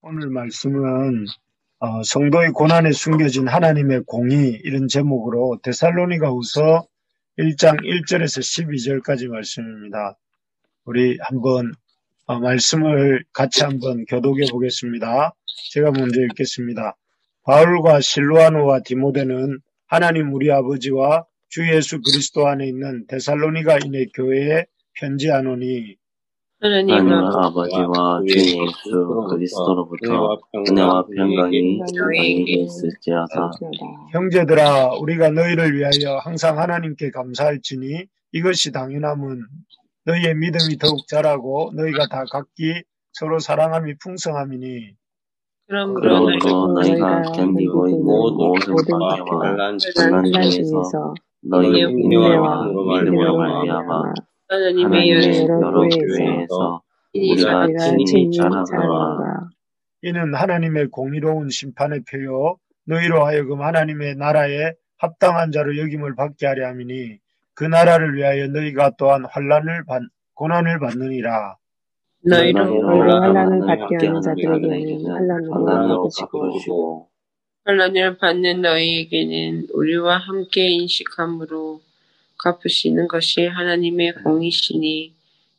오늘 말씀은 성도의 고난에 숨겨진 하나님의 공의 이런 제목으로 데살로니가후서 1장 1절에서 12절까지 말씀입니다. 우리 한번 말씀을 같이 한번 교독해 보겠습니다. 제가 먼저 읽겠습니다. 바울과 실루아노와 디모데는 하나님 우리 아버지와 주 예수 그리스도 안에 있는 데살로니가인의 교회에 편지하노니 하나님 아버지와 주 예수 그리스도로부터 은혜와 평강이 너희에게 있을지어다. 형제들아, 우리가 너희를 위하여 항상 하나님께 감사할지니 이것이 당연함은 너희의 믿음이 더욱 자라고 너희가 다 각기 서로 사랑함이 풍성함이니. 그러므로 너희가 견디고 있는 모든 박해와 환난 중에서 너희의 인내와 믿음으로 말미암아 하나님의 여러 교회에서 우리가 친히 자라노라. 이는 하나님의 공의로운 심판의 표요 너희로 하여금 하나님의 나라에 합당한 자로 여김을 받게 하려 함이니 그 나라를 위하여 너희가 또한 고난을 받느니라. 너희로 환난을 받게 하는 자들에게는 환난으로 갚으시고 환난을 받는 너희에게는 우리와 함께 인식함으로 갚으시는 것이 하나님의 공이시니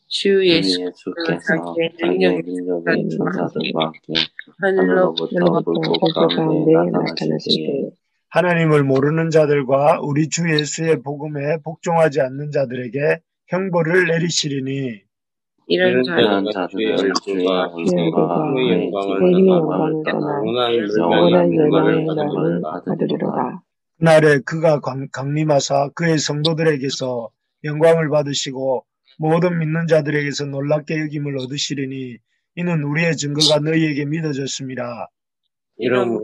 주 예수께서 자기의 능력의 천사들과 함께 하늘로부터 불꽃 가운데 나타나시되 하나님을 모르는 자들과 우리 주 예수의 복음에 복종하지 않는 자들에게 형벌을 내리시리니 이런 자들을 주의 영광과 그의 영광을 떠나 영원한 멸망을 받으리로다. 그날에 그가 강림하사 그의 성도들에게서 영광을 받으시고 모든 믿는 자들에게서 놀랍게 여김을 얻으시리니 이는 우리의 증거가 너희에게 믿어졌습니다. 이러므로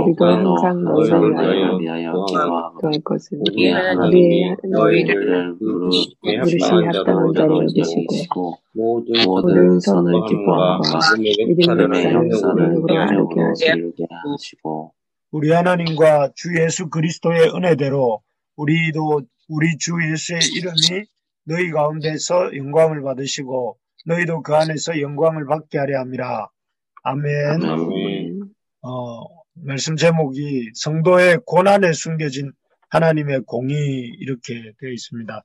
우리도 항상 너희를 위하여 기도할 것은 우리의 하나님이 너희를 부르신 합당한 자로 여기시고 모든 선을 기뻐함과 믿음의 역사를 능력으로 이루게 하시고 우리 하나님과 주 예수 그리스도의 은혜대로 우리도 우리 주 예수의 이름이 너희 가운데서 영광을 받으시고 너희도 그 안에서 영광을 받게 하려 함이라. 아멘. 말씀 제목이 성도의 고난에 숨겨진 하나님의 공의 이렇게 되어 있습니다.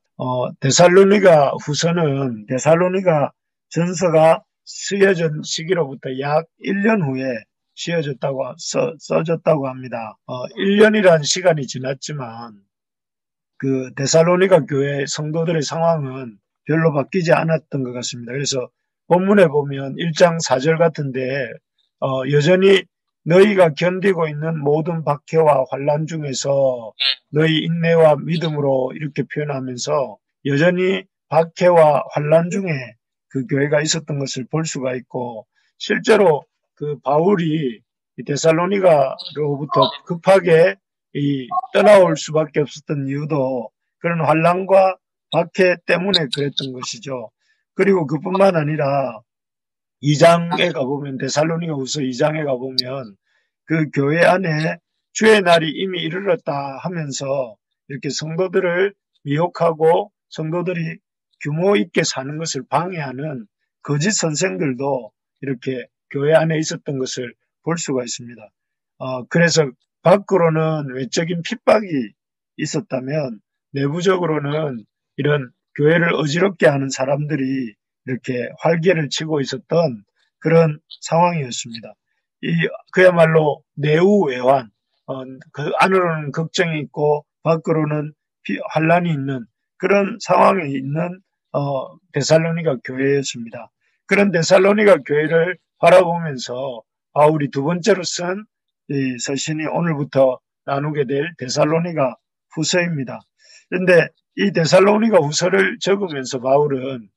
데살로니가 후서는 데살로니가 전서가 쓰여진 시기로부터 약 1년 후에 써졌다고 합니다. 1년이라는 시간이 지났지만 그 데살로니가 교회 성도들의 상황은 별로 바뀌지 않았던 것 같습니다. 그래서 본문에 보면 1장 4절 같은데 여전히 너희가 견디고 있는 모든 박해와 환난 중에서 너희 인내와 믿음으로 이렇게 표현하면서 여전히 박해와 환난 중에 그 교회가 있었던 것을 볼 수가 있고 실제로 그 바울이 데살로니가로부터 급하게 떠나올 수밖에 없었던 이유도 그런 환난과 박해 때문에 그랬던 것이죠. 그리고 그뿐만 아니라 2장에 가보면 데살로니가후서 2장에 가보면 그 교회 안에 주의 날이 이미 이르렀다 하면서 이렇게 성도들을 미혹하고 성도들이 규모 있게 사는 것을 방해하는 거짓 선생들도 이렇게 교회 안에 있었던 것을 볼 수가 있습니다. 그래서 밖으로는 외적인 핍박이 있었다면 내부적으로는 이런 교회를 어지럽게 하는 사람들이 이렇게 활개를 치고 있었던 그런 상황이었습니다. 그야말로 내우외환, 그 안으로는 걱정이 있고 밖으로는 환란이 있는 그런 상황에 있는 데살로니가 교회였습니다. 그런 데살로니가 교회를 바라보면서 바울이 두 번째로 쓴 이 서신이 오늘부터 나누게 될 데살로니가 후서입니다. 그런데 이 데살로니가 후서를 적으면서 바울은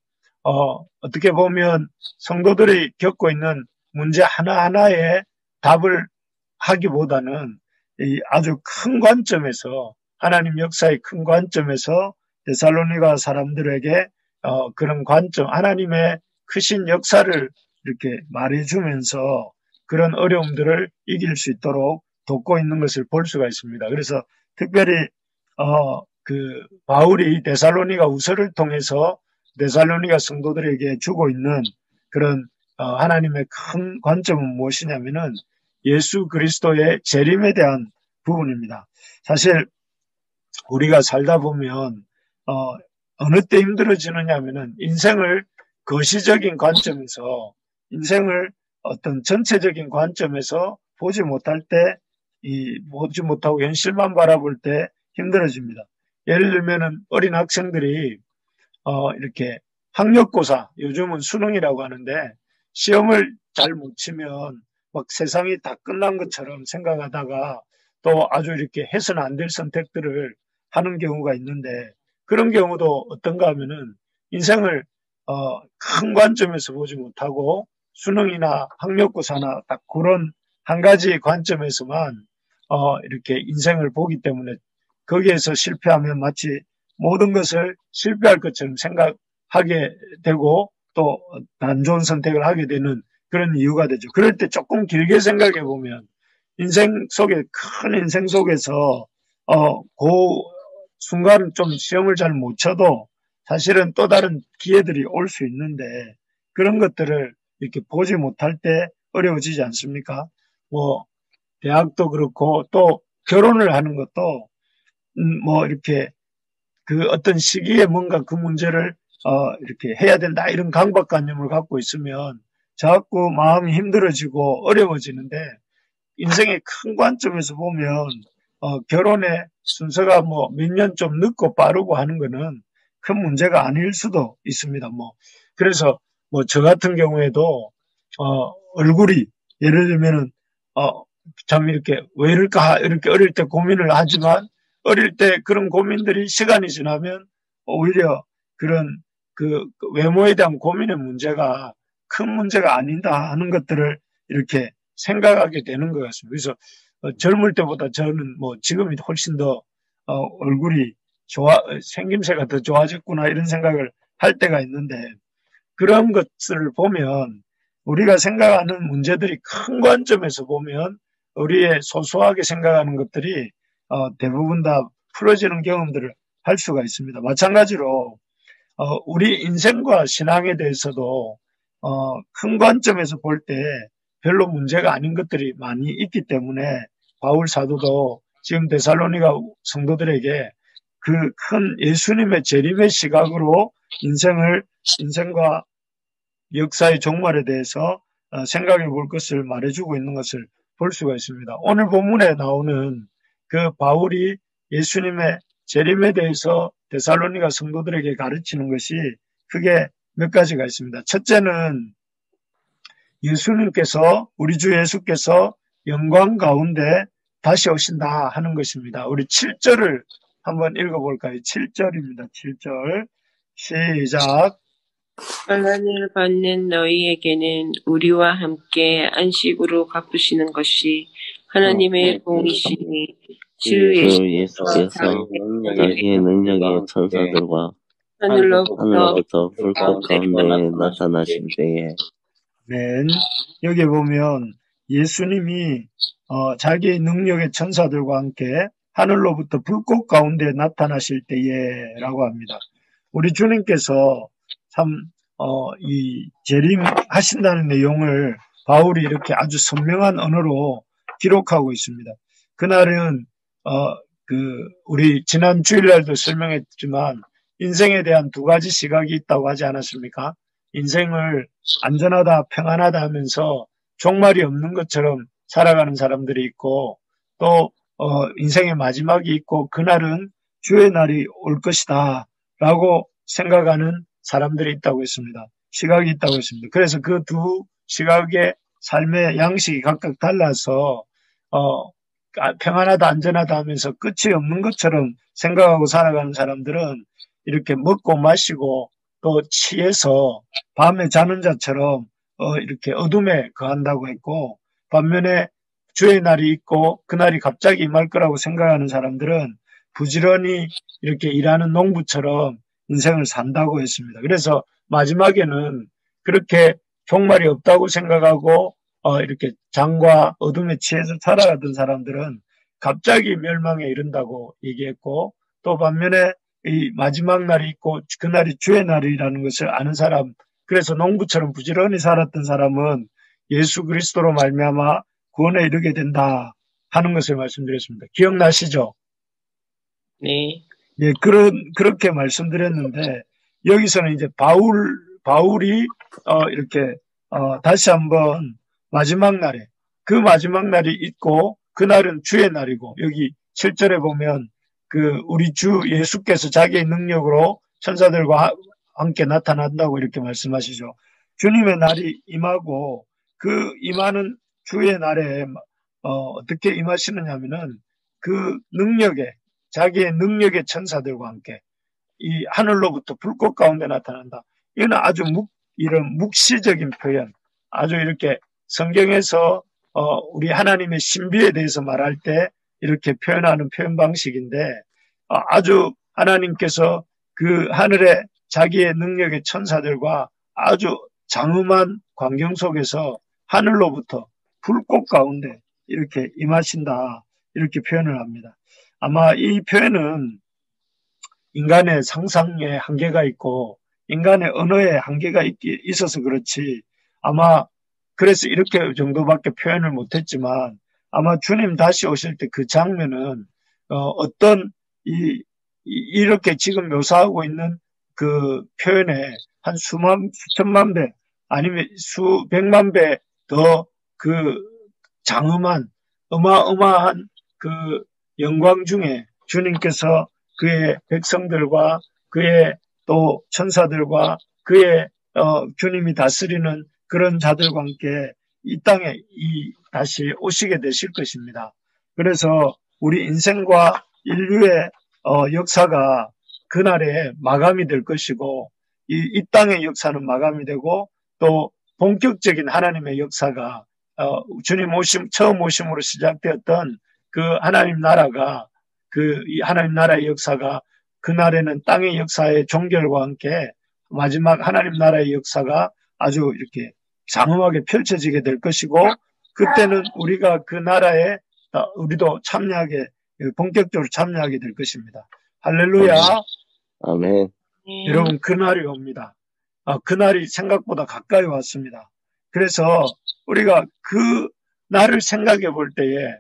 어떻게 보면 성도들이 겪고 있는 문제 하나하나에 답을 하기보다는 이 아주 큰 관점에서 하나님 역사의 큰 관점에서 데살로니가 사람들에게 그런 관점, 하나님의 크신 역사를 이렇게 말해주면서 그런 어려움들을 이길 수 있도록 돕고 있는 것을 볼 수가 있습니다. 그래서 특별히 그 바울이 데살로니가 후서를 통해서 데살로니가 성도들에게 주고 있는 그런 하나님의 큰 관점은 무엇이냐면은 예수 그리스도의 재림에 대한 부분입니다. 사실 우리가 살다 보면 어느 때 힘들어지느냐면은 인생을 거시적인 관점에서 인생을 어떤 전체적인 관점에서 보지 못할 때 보지 못하고 현실만 바라볼 때 힘들어집니다. 예를 들면은 어린 학생들이 이렇게 학력고사, 요즘은 수능이라고 하는데 시험을 잘 못 치면 막 세상이 다 끝난 것처럼 생각하다가 또 아주 이렇게 해서는 안 될 선택들을 하는 경우가 있는데 그런 경우도 어떤가 하면은 인생을 큰 관점에서 보지 못하고 수능이나 학력고사나 딱 그런 한 가지 관점에서만 이렇게 인생을 보기 때문에 거기에서 실패하면 마치 모든 것을 실패할 것처럼 생각하게 되고 또 안 좋은 선택을 하게 되는 그런 이유가 되죠. 그럴 때 조금 길게 생각해 보면 인생 속에 큰 인생 속에서 그 순간 좀 시험을 잘 못 쳐도 사실은 또 다른 기회들이 올 수 있는데 그런 것들을 이렇게 보지 못할 때 어려워지지 않습니까? 뭐 대학도 그렇고 또 결혼을 하는 것도 뭐 이렇게 그 어떤 시기에 뭔가 그 문제를 이렇게 해야 된다 이런 강박관념을 갖고 있으면 자꾸 마음이 힘들어지고 어려워지는데 인생의 큰 관점에서 보면 결혼의 순서가 뭐 몇 년 좀 늦고 빠르고 하는 거는 큰 문제가 아닐 수도 있습니다. 뭐 그래서 뭐 저 같은 경우에도 얼굴이 예를 들면은 참 이렇게 왜 이럴까 이렇게 어릴 때 고민을 하지만 어릴 때 그런 고민들이 시간이 지나면 오히려 그런 그 외모에 대한 고민의 문제가 큰 문제가 아니다 하는 것들을 이렇게 생각하게 되는 것 같습니다. 그래서 젊을 때보다 저는 뭐 지금이 훨씬 더 얼굴이 생김새가 더 좋아졌구나 이런 생각을 할 때가 있는데 그런 것을 보면 우리가 생각하는 문제들이 큰 관점에서 보면 우리의 소소하게 생각하는 것들이 대부분 다 풀어지는 경험들을 할 수가 있습니다. 마찬가지로 우리 인생과 신앙에 대해서도 큰 관점에서 볼 때 별로 문제가 아닌 것들이 많이 있기 때문에 바울 사도도 지금 데살로니가 성도들에게 그 큰 예수님의 재림의 시각으로 인생과 역사의 종말에 대해서 생각해 볼 것을 말해주고 있는 것을 볼 수가 있습니다. 오늘 본문에 나오는 그 바울이 예수님의 재림에 대해서 데살로니가 성도들에게 가르치는 것이 크게 몇 가지가 있습니다. 첫째는 예수님께서 우리 주 예수께서 영광 가운데 다시 오신다 하는 것입니다. 우리 7절을 한번 읽어볼까요? 7절입니다. 7절 시작. 환난을 받는 너희에게는 우리와 함께 안식으로 갚으시는 것이 하나님의 공이시니 주 예수께서 자기의 능력의 천사들과 하늘로부터 불꽃 가운데 나타나실 때에 여기 보면 예수님이 자기의 능력의 천사들과 함께 하늘로부터 불꽃 가운데 나타나실 때에 라고 합니다. 우리 주님께서 참 이 재림하신다는 내용을 바울이 이렇게 아주 선명한 언어로 기록하고 있습니다. 그날은 우리 지난 주일날도 설명했지만 인생에 대한 두 가지 시각이 있다고 하지 않았습니까? 인생을 안전하다, 평안하다 하면서 종말이 없는 것처럼 살아가는 사람들이 있고 또 인생의 마지막이 있고 그날은 주의 날이 올 것이다 라고 생각하는 사람들이 있다고 했습니다. 시각이 있다고 했습니다. 그래서 그 두 시각의 삶의 양식이 각각 달라서 평안하다, 안전하다 하면서 끝이 없는 것처럼 생각하고 살아가는 사람들은 이렇게 먹고 마시고 또 취해서 밤에 자는 자처럼 이렇게 어둠에 거한다고 했고 반면에 주의 날이 있고 그날이 갑자기 임할 거라고 생각하는 사람들은 부지런히 이렇게 일하는 농부처럼 인생을 산다고 했습니다. 그래서 마지막에는 그렇게 종말이 없다고 생각하고 이렇게 장과 어둠에 취해서 살아가던 사람들은 갑자기 멸망에 이른다고 얘기했고 또 반면에 이 마지막 날이 있고 그날이 주의 날이라는 것을 아는 사람 그래서 농부처럼 부지런히 살았던 사람은 예수 그리스도로 말미암아 구원에 이르게 된다 하는 것을 말씀드렸습니다. 기억나시죠? 네. 예, 그렇게 말씀드렸는데, 여기서는 이제 바울이, 이렇게, 다시 한번 마지막 날에, 그 마지막 날이 있고, 그날은 주의 날이고, 여기 7절에 보면, 우리 주 예수께서 자기의 능력으로 천사들과 함께 나타난다고 이렇게 말씀하시죠. 주님의 날이 임하고, 그 임하는 주의 날에, 어떻게 임하시느냐 하면은, 그 능력에, 자기의 능력의 천사들과 함께 이 하늘로부터 불꽃 가운데 나타난다. 이건 아주 이런 묵시적인 표현, 아주 이렇게 성경에서 우리 하나님의 신비에 대해서 말할 때 이렇게 표현하는 표현 방식인데, 아주 하나님께서 그 하늘에 자기의 능력의 천사들과 아주 장엄한 광경 속에서 하늘로부터 불꽃 가운데 이렇게 임하신다, 이렇게 표현을 합니다. 아마 이 표현은 인간의 상상에 한계가 있고 인간의 언어에 한계가 있어서 그렇지, 아마 그래서 이렇게 정도밖에 표현을 못했지만, 아마 주님 다시 오실 때 그 장면은 어떤 이렇게 지금 묘사하고 있는 그 표현에 한 수천만 배 아니면 수백만 배 더 그 장엄한 어마어마한 그 영광 중에 주님께서 그의 백성들과 그의 또 천사들과 그의 주님이 다스리는 그런 자들과 함께 이 땅에 다시 오시게 되실 것입니다. 그래서 우리 인생과 인류의 역사가 그날에 마감이 될 것이고, 이 땅의 역사는 마감이 되고, 또 본격적인 하나님의 역사가 주님 처음 오심으로 시작되었던 그 하나님 나라가, 이 하나님 나라의 역사가 그날에는 땅의 역사의 종결과 함께 마지막 하나님 나라의 역사가 아주 이렇게 장엄하게 펼쳐지게 될 것이고, 그때는 우리가 그 나라에 우리도 본격적으로 참여하게 될 것입니다. 할렐루야. 아멘. 여러분, 그날이 옵니다. 그날이 생각보다 가까이 왔습니다. 그래서 우리가 그 날을 생각해 볼 때에,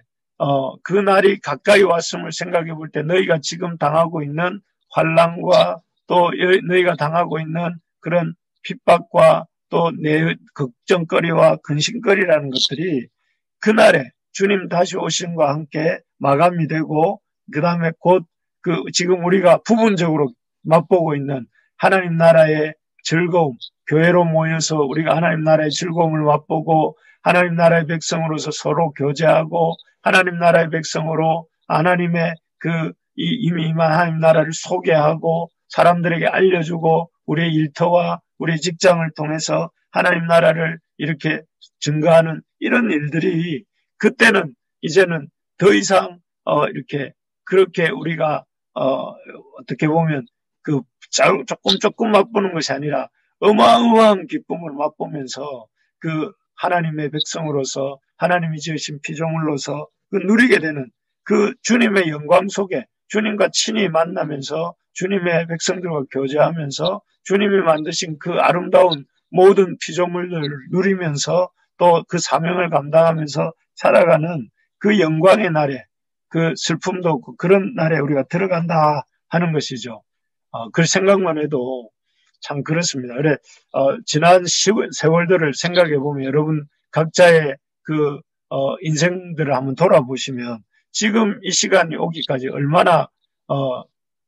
그 날이 가까이 왔음을 생각해 볼 때 너희가 지금 당하고 있는 환난과 또 너희가 당하고 있는 그런 핍박과 또 내 걱정거리와 근심거리라는 것들이 그날에 주님 다시 오심과 함께 마감이 되고, 그 다음에 곧 지금 우리가 부분적으로 맛보고 있는 하나님 나라의 즐거움, 교회로 모여서 우리가 하나님 나라의 즐거움을 맛보고 하나님 나라의 백성으로서 서로 교제하고 하나님 나라의 백성으로 하나님의 이미 임한 하나님 나라를 소개하고 사람들에게 알려주고 우리의 일터와 우리의 직장을 통해서 하나님 나라를 이렇게 증거하는 이런 일들이, 그때는 이제는 더 이상 이렇게 그렇게 우리가 어떻게 보면 조금 맛보는 것이 아니라 어마어마한 기쁨을 맛보면서 그 하나님의 백성으로서 하나님이 지으신 피조물로서 누리게 되는 그 주님의 영광 속에 주님과 친히 만나면서 주님의 백성들과 교제하면서 주님이 만드신 그 아름다운 모든 피조물들을 누리면서 또 그 사명을 감당하면서 살아가는 그 영광의 날에, 그 슬픔도 없고 그런 날에 우리가 들어간다 하는 것이죠. 그 생각만 해도 참 그렇습니다. 그래, 지난 세월들을 생각해 보면 여러분 각자의 인생들을 한번 돌아보시면 지금 이 시간이 오기까지 얼마나,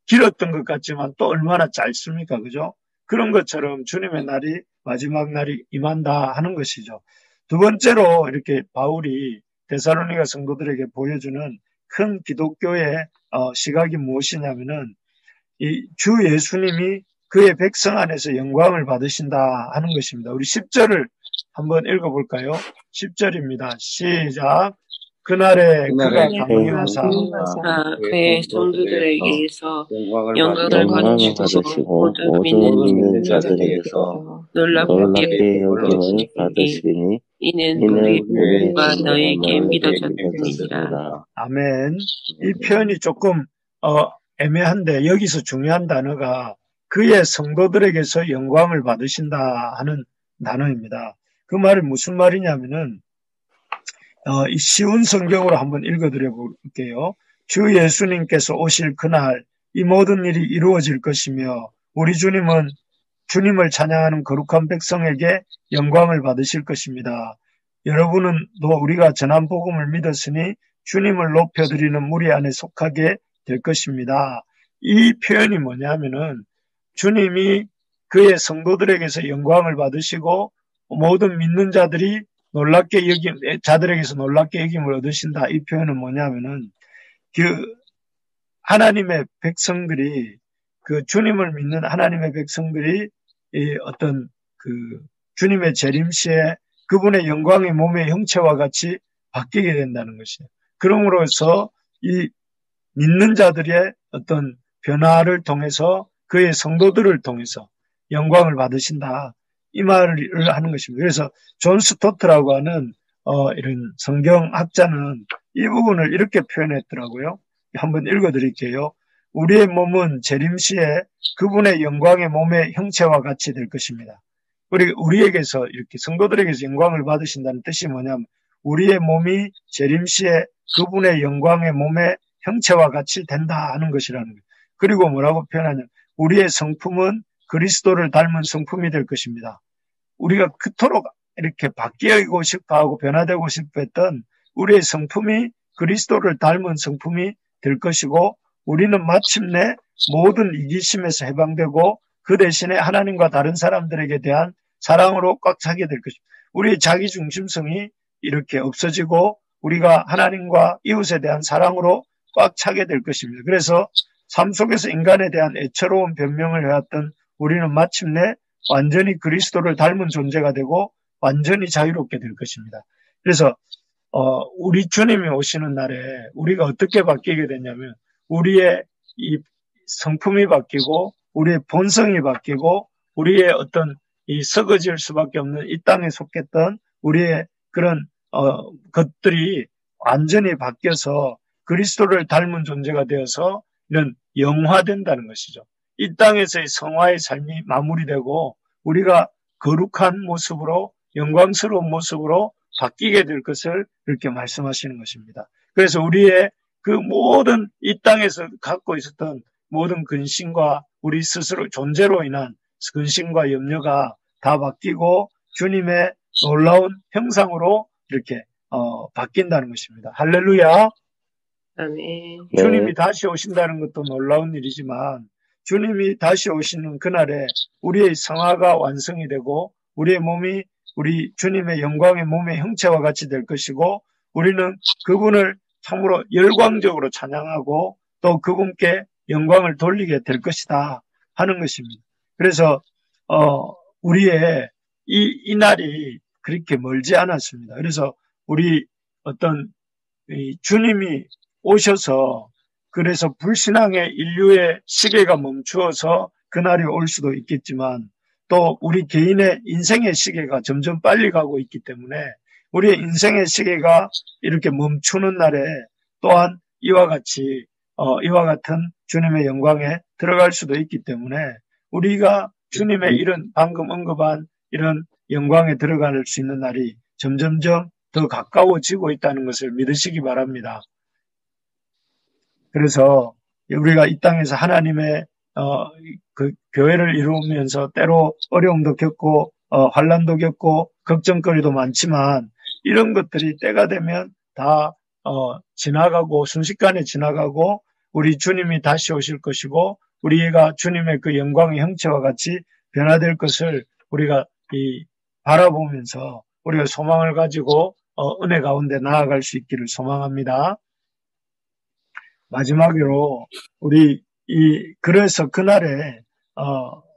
길었던 것 같지만 또 얼마나 짧습니까? 그죠? 그런 것처럼 주님의 날이, 마지막 날이 임한다 하는 것이죠. 두 번째로 이렇게 바울이 데살로니가 성도들에게 보여주는 큰 기독교의 시각이 무엇이냐면은 이 주 예수님이 그의 백성 안에서 영광을 받으신다 하는 것입니다. 우리 10절을 한번 읽어볼까요? 10절입니다. 시작. 그날에 그가 강림하사 그의 성도들에게서 영광을 영광을 받으시고 받으시고 모든 모든 믿는 믿는 자들에게서 놀랍게 여김을 받으시니 이는 이는 우리가 우리의 너에게 믿어졌습니다. 믿어졌습니다. 아멘. 이 표현이 조금 애매한데 여기서 중요한 단어가 그의 성도들에게서 영광을 받으신다 하는 단어입니다. 그 말이 무슨 말이냐면은 이 쉬운 성경으로 한번 읽어드려 볼게요. 주 예수님께서 오실 그날 이 모든 일이 이루어질 것이며 우리 주님은 주님을 찬양하는 거룩한 백성에게 영광을 받으실 것입니다. 여러분은 또 우리가 전한 복음을 믿었으니 주님을 높여드리는 무리 안에 속하게 될 것입니다. 이 표현이 뭐냐면은 주님이 그의 성도들에게서 영광을 받으시고 모든 믿는 자들이 자들에게서 놀랍게 여김을 얻으신다. 이 표현은 뭐냐면은 그 하나님의 백성들이 그 주님을 믿는 하나님의 백성들이 이 어떤 그 주님의 재림시에 그분의 영광의 몸의 형체와 같이 바뀌게 된다는 것이에요. 그러므로서 이 믿는 자들의 어떤 변화를 통해서 그의 성도들을 통해서 영광을 받으신다. 이 말을 하는 것입니다. 그래서 존 스토트라고 하는 이런 성경학자는 이 부분을 이렇게 표현했더라고요. 한번 읽어드릴게요. 우리의 몸은 재림시에 그분의 영광의 몸의 형체와 같이 될 것입니다. 우리에게서 이렇게 성도들에게서 영광을 받으신다는 뜻이 뭐냐면 우리의 몸이 재림시에 그분의 영광의 몸의 형체와 같이 된다 하는 것이라는 거예요. 그리고 뭐라고 표현하냐면 우리의 성품은 그리스도를 닮은 성품이 될 것입니다. 우리가 그토록 이렇게 바뀌고 싶어하고 변화되고 싶어 했던 우리의 성품이 그리스도를 닮은 성품이 될 것이고 우리는 마침내 모든 이기심에서 해방되고 그 대신에 하나님과 다른 사람들에게 대한 사랑으로 꽉 차게 될 것입니다. 우리의 자기중심성이 이렇게 없어지고 우리가 하나님과 이웃에 대한 사랑으로 꽉 차게 될 것입니다. 그래서 삶 속에서 인간에 대한 애처로운 변명을 해왔던 우리는 마침내 완전히 그리스도를 닮은 존재가 되고 완전히 자유롭게 될 것입니다. 그래서 우리 주님이 오시는 날에 우리가 어떻게 바뀌게 되냐면 우리의 이 성품이 바뀌고 우리의 본성이 바뀌고 우리의 어떤 이 썩어질 수밖에 없는 이 땅에 속했던 우리의 그런 것들이 완전히 바뀌어서 그리스도를 닮은 존재가 되어서 이런 영화된다는 것이죠. 이 땅에서의 성화의 삶이 마무리되고 우리가 거룩한 모습으로 영광스러운 모습으로 바뀌게 될 것을 이렇게 말씀하시는 것입니다. 그래서 우리의 그 모든 이 땅에서 갖고 있었던 모든 근심과 우리 스스로 존재로 인한 근심과 염려가 다 바뀌고 주님의 놀라운 형상으로 이렇게 바뀐다는 것입니다. 할렐루야. 아멘. 주님이 다시 오신다는 것도 놀라운 일이지만 주님이 다시 오시는 그날에 우리의 성화가 완성이 되고 우리의 몸이 우리 주님의 영광의 몸의 형체와 같이 될 것이고 우리는 그분을 참으로 열광적으로 찬양하고 또 그분께 영광을 돌리게 될 것이다 하는 것입니다. 그래서 우리의 이 날이 그렇게 멀지 않았습니다. 그래서 우리 어떤 주님이 오셔서 그래서 불신앙의 인류의 시계가 멈추어서 그날이 올 수도 있겠지만 또 우리 개인의 인생의 시계가 점점 빨리 가고 있기 때문에 우리의 인생의 시계가 이렇게 멈추는 날에 또한 이와 같은 주님의 영광에 들어갈 수도 있기 때문에 우리가 주님의 이런 방금 언급한 이런 영광에 들어갈 수 있는 날이 점점점 더 가까워지고 있다는 것을 믿으시기 바랍니다. 그래서 우리가 이 땅에서 하나님의 그 교회를 이루면서 때로 어려움도 겪고 환난도 겪고 걱정거리도 많지만 이런 것들이 때가 되면 다 지나가고 순식간에 지나가고 우리 주님이 다시 오실 것이고 우리가 주님의 그 영광의 형체와 같이 변화될 것을 우리가 바라보면서 우리가 소망을 가지고 은혜 가운데 나아갈 수 있기를 소망합니다. 마지막으로 그래서 그날에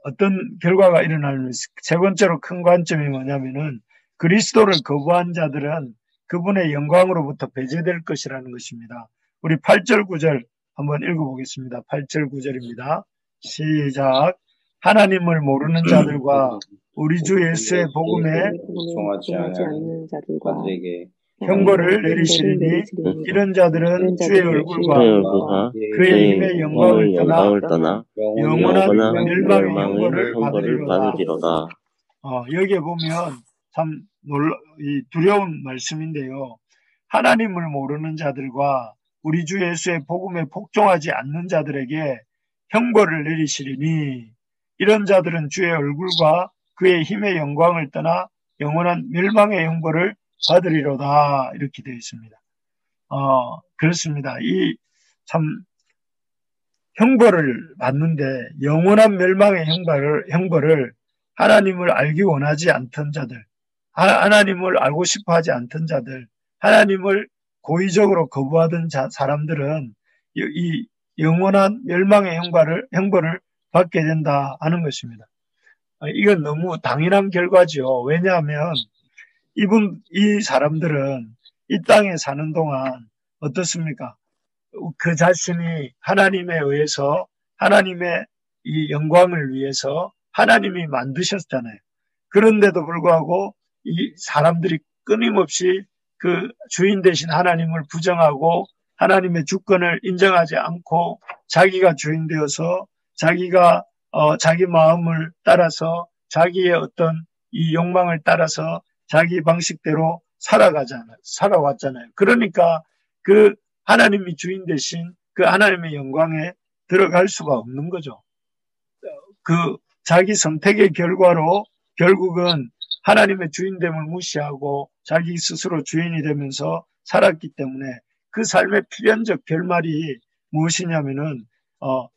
어떤 결과가 일어나면 세 번째로 큰 관점이 뭐냐면은 그리스도를 거부한 자들은 그분의 영광으로부터 배제될 것이라는 것입니다. 우리 8절 9절 한번 읽어보겠습니다. 8절 9절입니다. 시작. 하나님을 모르는 자들과 우리 주 예수의 복음에 순종하지 않는 자들과 형벌을 내리시리니 이런 자들은 주의 얼굴과 그의 힘의 영광을 떠나 영원한 멸망의 형벌을 받으리로다. 여기에 보면 참 두려운 말씀인데요. 하나님을 모르는 자들과 우리 주 예수의 복음에 복종하지 않는 자들에게 형벌을 내리시리니 이런 자들은 주의 얼굴과 그의 힘의 영광을 떠나 영원한 멸망의 형벌을 받으리로다. 이렇게 되어 있습니다. 그렇습니다. 이 참 형벌을 받는데 영원한 멸망의 형벌을 하나님을 알기 원하지 않던 자들, 하나님을 알고 싶어 하지 않던 자들, 하나님을 고의적으로 거부하던 사람들은 이 영원한 멸망의 형벌을 받게 된다 하는 것입니다. 이건 너무 당연한 결과죠. 왜냐하면 이 사람들은 이 땅에 사는 동안 어떻습니까? 그 자신이 하나님에 의해서 하나님의 이 영광을 위해서 하나님이 만드셨잖아요. 그런데도 불구하고 이 사람들이 끊임없이 그 주인 되신 하나님을 부정하고 하나님의 주권을 인정하지 않고 자기가 주인 되어서 자기가 자기 마음을 따라서 자기의 어떤 이 욕망을 따라서 자기 방식대로 살아왔잖아요. 그러니까 그 하나님이 주인 되신 그 하나님의 영광에 들어갈 수가 없는 거죠. 그 자기 선택의 결과로 결국은 하나님의 주인됨을 무시하고 자기 스스로 주인이 되면서 살았기 때문에 그 삶의 필연적 결말이 무엇이냐면은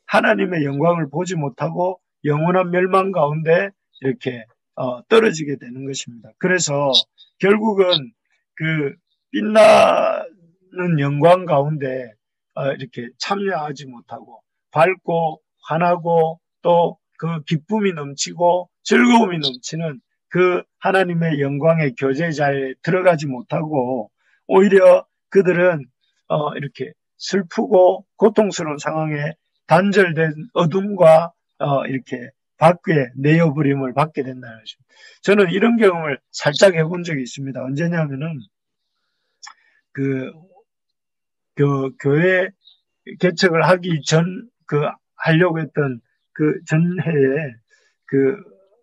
하나님의 영광을 보지 못하고 영원한 멸망 가운데 이렇게 떨어지게 되는 것입니다. 그래서 결국은 그 빛나는 영광 가운데 이렇게 참여하지 못하고 밝고 환하고 또 그 기쁨이 넘치고 즐거움이 넘치는 그 하나님의 영광의 교제자에 들어가지 못하고 오히려 그들은 이렇게 슬프고 고통스러운 상황에 단절된 어둠과 이렇게 밖에 내어버림을 받게 된다는 것입니다. 저는 이런 경험을 살짝 해본 적이 있습니다. 언제냐면은 그 교회 개척을 하기 전 하려고 했던 그 전해에 그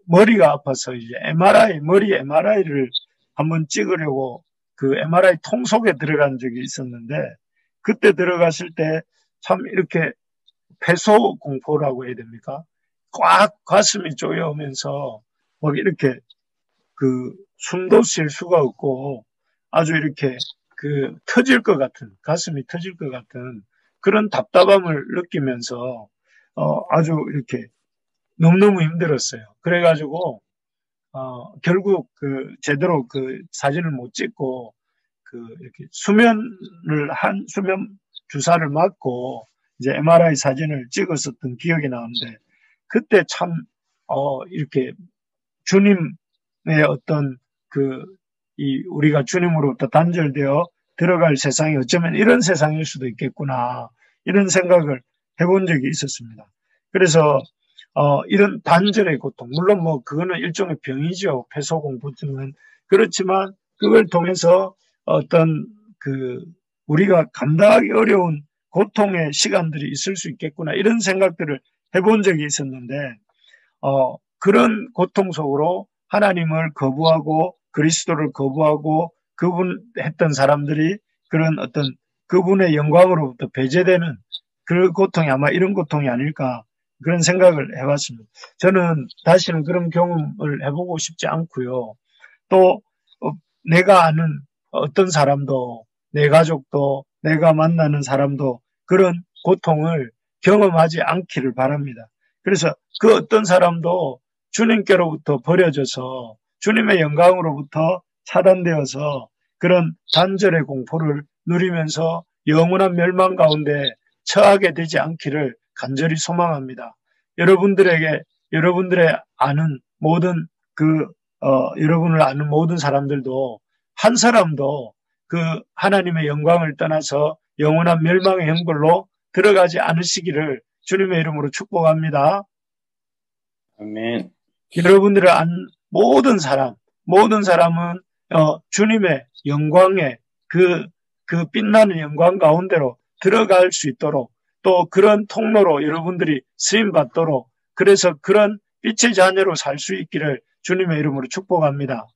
머리가 아파서 이제 머리 MRI를 한번 찍으려고 그 MRI 통 속에 들어간 적이 있었는데 그때 들어갔을 때 참 이렇게 폐소 공포라고 해야 됩니까? 꽉 가슴이 쪼여오면서 막 이렇게 그 숨도 쉴 수가 없고 아주 이렇게 그 가슴이 터질 것 같은 그런 답답함을 느끼면서 아주 이렇게 너무너무 힘들었어요. 그래가지고 결국 제대로 그 사진을 못 찍고 이렇게 수면 주사를 맞고 이제 MRI 사진을 찍었었던 기억이 나는데 그때 참 이렇게 주님의 어떤 우리가 주님으로부터 단절되어 들어갈 세상이 어쩌면 이런 세상일 수도 있겠구나 이런 생각을 해본 적이 있었습니다. 그래서 이런 단절의 고통, 물론 뭐 그거는 일종의 병이죠. 폐소공포증은. 그렇지만 그걸 통해서 어떤 우리가 감당하기 어려운 고통의 시간들이 있을 수 있겠구나 이런 생각들을 해본 적이 있었는데 그런 고통 속으로 하나님을 거부하고 그리스도를 거부하고 했던 사람들이 그런 어떤 그분의 영광으로부터 배제되는 그 고통이 아마 이런 고통이 아닐까 그런 생각을 해봤습니다. 저는 다시는 그런 경험을 해보고 싶지 않고요. 또 내가 아는 어떤 사람도 내 가족도 내가 만나는 사람도 그런 고통을 경험하지 않기를 바랍니다. 그래서 그 어떤 사람도 주님께로부터 버려져서 주님의 영광으로부터 차단되어서 그런 단절의 공포를 누리면서 영원한 멸망 가운데 처하게 되지 않기를 간절히 소망합니다. 여러분들의 아는 모든 여러분을 아는 모든 사람들도 한 사람도 그 하나님의 영광을 떠나서 영원한 멸망의 형벌로 들어가지 않으시기를 주님의 이름으로 축복합니다. 아멘. 여러분들을 아는 모든 사람은 주님의 영광에 그 빛나는 영광 가운데로 들어갈 수 있도록 또 그런 통로로 여러분들이 쓰임받도록 그래서 그런 빛의 자녀로 살 수 있기를 주님의 이름으로 축복합니다.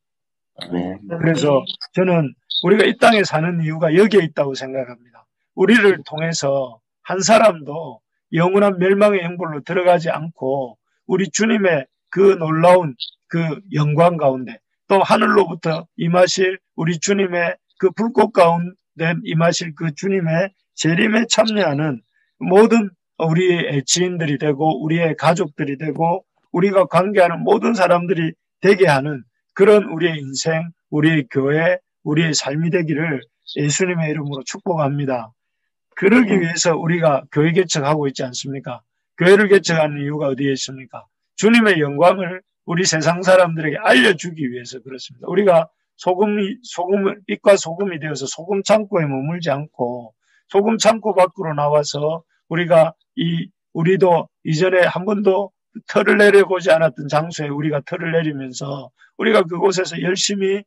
아멘. 그래서 저는 우리가 이 땅에 사는 이유가 여기에 있다고 생각합니다. 우리를 통해서 한 사람도 영원한 멸망의 영불로 들어가지 않고 우리 주님의 그 놀라운 그 영광 가운데 또 하늘로부터 임하실 우리 주님의 그 불꽃 가운데 임하실 그 주님의 재림에 참여하는 모든 우리의 지인들이 되고 우리의 가족들이 되고 우리가 관계하는 모든 사람들이 되게 하는 그런 우리의 인생, 우리의 교회, 우리의 삶이 되기를 예수님의 이름으로 축복합니다. 그러기 위해서 우리가 교회 개척하고 있지 않습니까? 교회를 개척하는 이유가 어디에 있습니까? 주님의 영광을 우리 세상 사람들에게 알려주기 위해서 그렇습니다. 우리가 빛과 소금이 되어서 소금 창고에 머물지 않고 소금 창고 밖으로 나와서 우리도 이전에 한 번도 털을 내려보지 않았던 장소에 우리가 털을 내리면서 우리가 그곳에서 열심히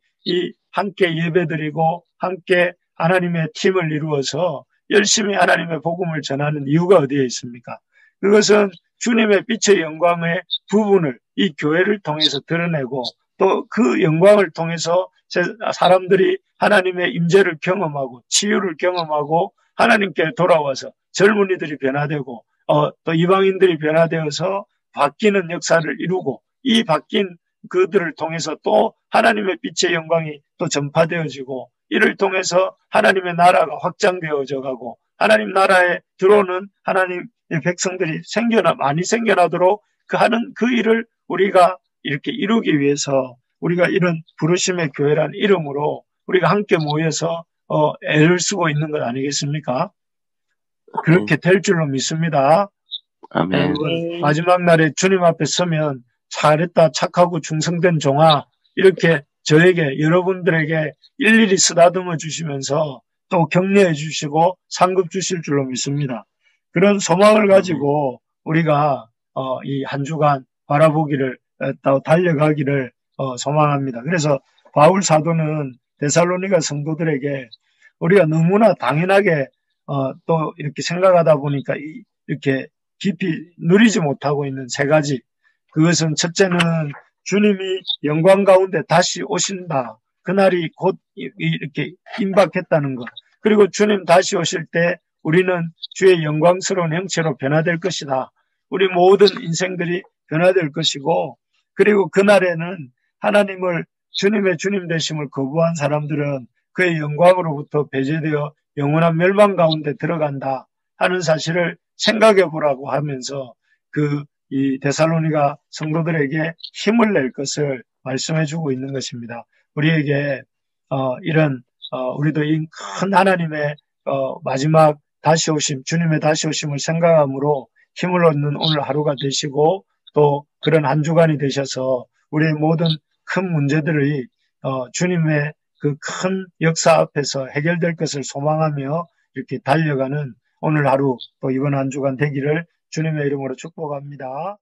함께 예배드리고 함께 하나님의 팀을 이루어서 열심히 하나님의 복음을 전하는 이유가 어디에 있습니까? 그것은 주님의 빛의 영광의 부분을 이 교회를 통해서 드러내고 또 그 영광을 통해서 사람들이 하나님의 임재를 경험하고 치유를 경험하고 하나님께 돌아와서 젊은이들이 변화되고 또 이방인들이 변화되어서 바뀌는 역사를 이루고 이 바뀐 그들을 통해서 또 하나님의 빛의 영광이 또 전파되어지고 이를 통해서 하나님의 나라가 확장되어져 가고 하나님 나라에 들어오는 하나님의 백성들이 많이 생겨나도록 하는 그 일을 우리가 이렇게 이루기 위해서 우리가 이런 부르심의 교회라는 이름으로 우리가 함께 모여서 애를 쓰고 있는 것 아니겠습니까? 그렇게 될 줄로 믿습니다. 아멘. 마지막 날에 주님 앞에 서면 잘했다 착하고 충성된 종아 이렇게 저에게 여러분들에게 일일이 쓰다듬어 주시면서 또 격려해 주시고 상급 주실 줄로 믿습니다. 그런 소망을 가지고 우리가 이 한 주간 바라보기를 또 달려가기를 소망합니다. 그래서 바울 사도는 데살로니가 성도들에게 우리가 너무나 당연하게 또 이렇게 생각하다 보니까 이렇게 깊이 누리지 못하고 있는 세 가지. 그것은 첫째는 주님이 영광 가운데 다시 오신다. 그날이 곧 이렇게 임박했다는 것. 그리고 주님 다시 오실 때 우리는 주의 영광스러운 형체로 변화될 것이다. 우리 모든 인생들이 변화될 것이고 그리고 그날에는 하나님을 주님의 주님 되심을 거부한 사람들은 그의 영광으로부터 배제되어 영원한 멸망 가운데 들어간다 하는 사실을 생각해 보라고 하면서 이 데살로니가 성도들에게 힘을 낼 것을 말씀해 주고 있는 것입니다. 우리에게 우리도 이 큰 하나님의 마지막 다시 오심, 주님의 다시 오심을 생각함으로 힘을 얻는 오늘 하루가 되시고 또 그런 한 주간이 되셔서 우리의 모든 큰 문제들이 주님의 그 큰 역사 앞에서 해결될 것을 소망하며 이렇게 달려가는 오늘 하루 또 이번 한 주간 되기를 주님의 이름으로 축복합니다.